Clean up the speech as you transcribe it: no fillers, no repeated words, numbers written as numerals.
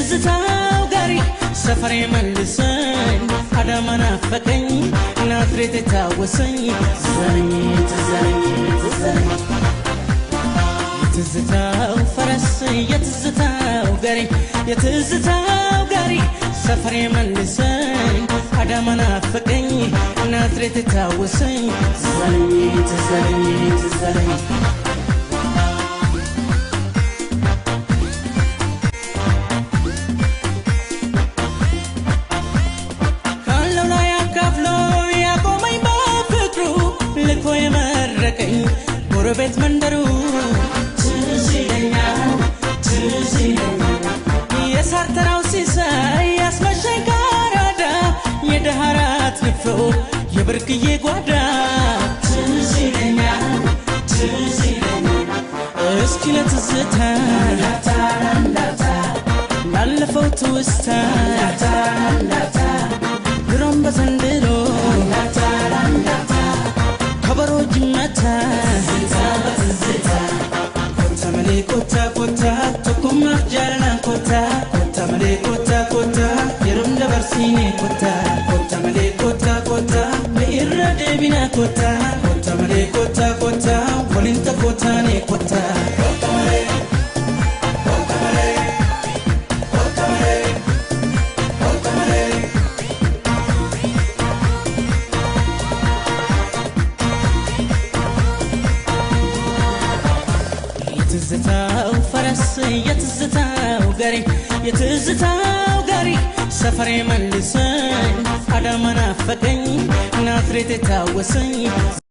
የትዝታው ጋሪ ሰፈሬ መልሰኝ አዳማ ናፈቀኝ ናዝሬት ታወሰኝ ዘረኝ ትዘረኝ ትዘረኝ የትዝታው ፈረስ የትዝታው ጋሪ ሰፈሬ መልሰኝ አዳማ ናፈቀኝ ናዝሬት ታወሰኝ ዘረኝ ትዘረኝ ትዘረኝ ጎረቤት መንደሩ ትዝለኛል የሳርተራው ሲሳይ ያስመሸኝ ካራዳ የደሃራት ንፍሮ የብርቅዬ ጓዳ ትዝለኛል እስኪ ለትዝታ ላለፈው ትውስታ ድሮም በዘንድሮ ከበሮ ጅመታ ኮታ መሌ ኮታ ኮታ ቶኩም አፍጃለና ኮታ ኮታ መሌ ኮታ ኮታ የሮም ደበርሲኔ ኮታ ኮታ መሌ ኮታ ኮታ ለኢራ ደቢና ኮታ ኮታ መሌ ኮታ ኮታ ወሊንተ ኮታኔ ኮታ የትዝታው ፈረስ የትዝታው ጋሪ ሰፈሬ መልሰኝ አዳማ ናፈቀኝ ናዝሬት ታወሰኝ